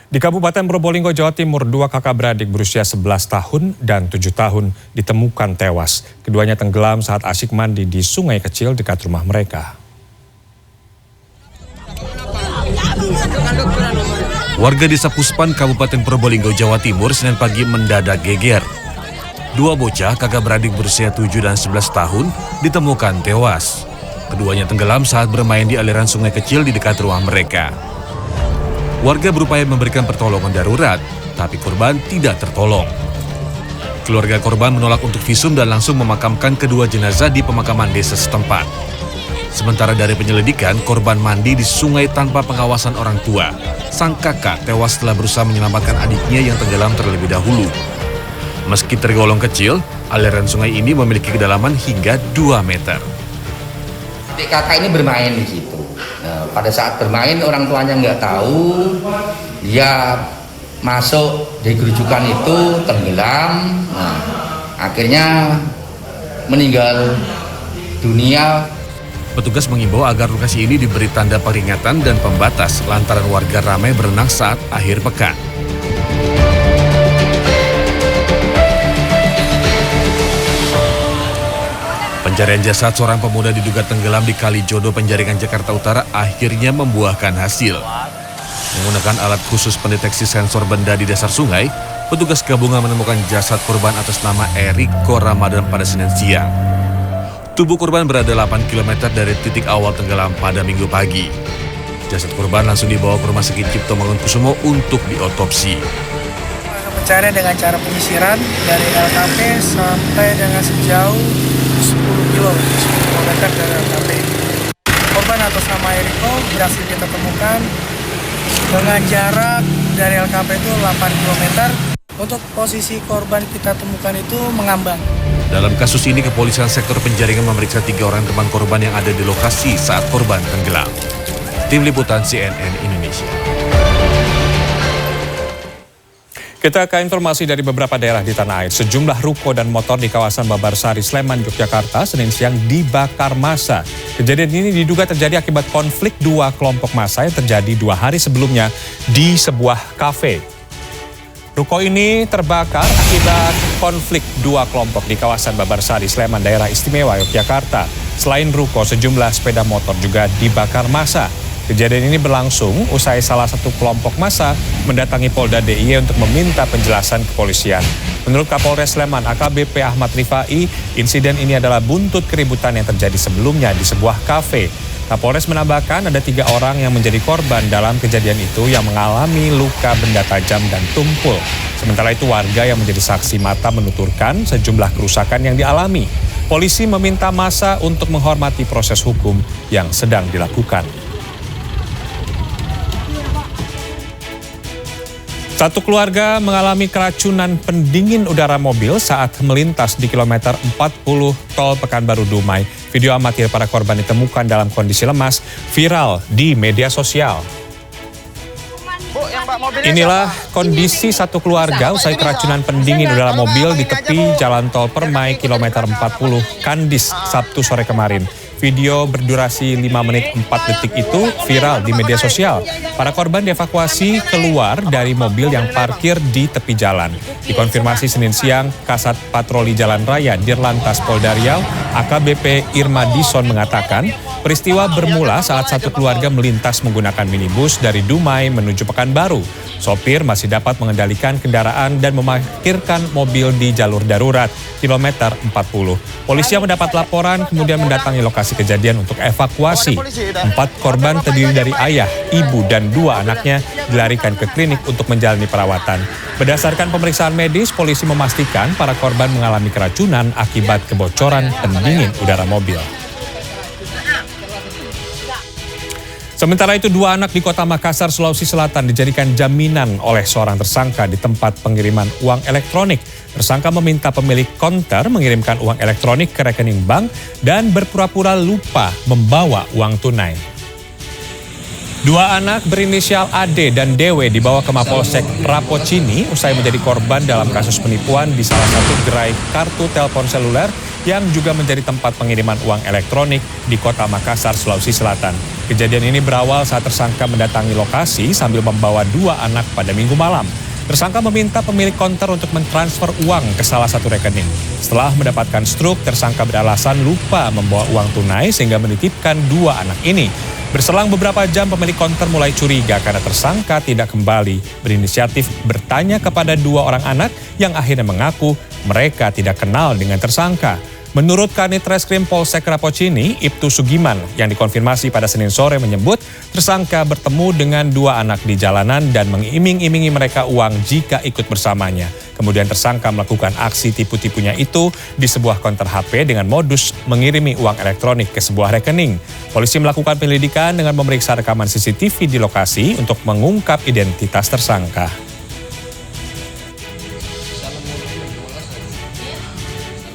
Di Kabupaten Probolinggo, Jawa Timur, dua kakak beradik berusia 11 tahun dan 7 tahun ditemukan tewas. Keduanya tenggelam saat asyik mandi di sungai kecil dekat rumah mereka. Warga Desa Puspan, Kabupaten Probolinggo, Jawa Timur, Senin pagi mendadak geger. Dua bocah kakak beradik berusia 7 dan 11 tahun ditemukan tewas. Keduanya tenggelam saat bermain di aliran sungai kecil di dekat rumah mereka. Warga berupaya memberikan pertolongan darurat, tapi korban tidak tertolong. Keluarga korban menolak untuk visum dan langsung memakamkan kedua jenazah di pemakaman desa setempat. Sementara dari penyelidikan, korban mandi di sungai tanpa pengawasan orang tua. Sang kakak tewas setelah berusaha menyelamatkan adiknya yang tenggelam terlebih dahulu. Meski tergolong kecil, aliran sungai ini memiliki kedalaman hingga 2 meter. Kakak ini bermain di situ. Nah, pada saat bermain orang tuanya nggak tahu, dia masuk di gerujukan itu tenggelam. Nah, akhirnya meninggal dunia. Petugas mengimbau agar lokasi ini diberi tanda peringatan dan pembatas lantaran warga ramai berenang saat akhir pekan. Pencarian jasad seorang pemuda diduga tenggelam di Kali Jodo, Penjaringan, Jakarta Utara akhirnya membuahkan hasil. Menggunakan alat khusus pendeteksi sensor benda di dasar sungai, petugas gabungan menemukan jasad korban atas nama Eriko Ramadan pada Senin siang. Tubuh korban berada 8 km dari titik awal tenggelam pada Minggu pagi. Jasad korban langsung dibawa ke Rumah Sakit Cipto Mangunkusumo untuk diotopsi. Pencarian dengan cara penyisiran dari LKP sampai dengan sejauh 10 km dari LKP. Korban atas nama Eriko berhasil kita temukan dengan jarak dari LKP itu 8 km. Untuk posisi korban kita temukan itu mengambang. Dalam kasus ini, kepolisian sektor Penjaringan memeriksa 3 orang teman korban yang ada di lokasi saat korban tenggelam. Tim Liputan CNN Indonesia. Kita ke informasi dari beberapa daerah di tanah air. Sejumlah ruko dan motor di kawasan Babarsari, Sleman, Yogyakarta, Senin siang dibakar massa. Kejadian ini diduga terjadi akibat konflik 2 kelompok massa yang terjadi 2 hari sebelumnya di sebuah kafe. Ruko ini terbakar akibat konflik 2 kelompok di kawasan Babarsari, Sleman, Daerah Istimewa Yogyakarta. Selain ruko, sejumlah sepeda motor juga dibakar massa. Kejadian ini berlangsung usai salah satu kelompok massa mendatangi Polda DIY untuk meminta penjelasan kepolisian. Menurut Kapolres Sleman AKBP Ahmad Rifai, insiden ini adalah buntut keributan yang terjadi sebelumnya di sebuah kafe. Kapolres menambahkan ada 3 orang yang menjadi korban dalam kejadian itu yang mengalami luka benda tajam dan tumpul. Sementara itu warga yang menjadi saksi mata menuturkan sejumlah kerusakan yang dialami. Polisi meminta massa untuk menghormati proses hukum yang sedang dilakukan. Satu keluarga mengalami keracunan pendingin udara mobil saat melintas di kilometer 40 tol Pekanbaru Dumai. Video amatir para korban ditemukan dalam kondisi lemas viral di media sosial. Inilah kondisi satu keluarga usai keracunan pendingin udara mobil di tepi jalan tol Permai kilometer 40 Kandis Sabtu sore kemarin. Video berdurasi 5 menit 4 detik itu viral di media sosial. Para korban dievakuasi keluar dari mobil yang parkir di tepi jalan. Dikonfirmasi Senin siang, Kasat Patroli Jalan Raya Dirlantas Polda Riau, AKBP Irma Dison mengatakan, peristiwa bermula saat satu keluarga melintas menggunakan minibus dari Dumai menuju Pekanbaru. Sopir masih dapat mengendalikan kendaraan dan memarkirkan mobil di jalur darurat kilometer 40. Polisi mendapat laporan kemudian mendatangi lokasi kejadian untuk evakuasi. 4 korban terdiri dari ayah, ibu, dan 2 anaknya dilarikan ke klinik untuk menjalani perawatan. Berdasarkan pemeriksaan medis, polisi memastikan para korban mengalami keracunan akibat kebocoran pendingin udara mobil. Sementara itu 2 anak di Kota Makassar, Sulawesi Selatan dijadikan jaminan oleh seorang tersangka di tempat pengiriman uang elektronik. Tersangka meminta pemilik konter mengirimkan uang elektronik ke rekening bank dan berpura-pura lupa membawa uang tunai. 2 anak berinisial AD dan DW dibawa ke Mapolsek Rapocini usai menjadi korban dalam kasus penipuan di salah satu gerai kartu telepon seluler yang juga menjadi tempat pengiriman uang elektronik di Kota Makassar, Sulawesi Selatan. Kejadian ini berawal saat tersangka mendatangi lokasi sambil membawa 2 anak pada Minggu malam. Tersangka meminta pemilik konter untuk mentransfer uang ke salah satu rekening. Setelah mendapatkan struk, tersangka beralasan lupa membawa uang tunai sehingga menitipkan 2 anak ini. Berselang beberapa jam, pemilik konter mulai curiga karena tersangka tidak kembali. Berinisiatif bertanya kepada 2 orang anak yang akhirnya mengaku mereka tidak kenal dengan tersangka. Menurut Kanit Reskrim Polsek Rapocini, Ibtu Sugiman yang dikonfirmasi pada Senin sore menyebut tersangka bertemu dengan 2 anak di jalanan dan mengiming-imingi mereka uang jika ikut bersamanya. Kemudian tersangka melakukan aksi tipu-tipunya itu di sebuah konter HP dengan modus mengirimi uang elektronik ke sebuah rekening. Polisi melakukan penyelidikan dengan memeriksa rekaman CCTV di lokasi untuk mengungkap identitas tersangka.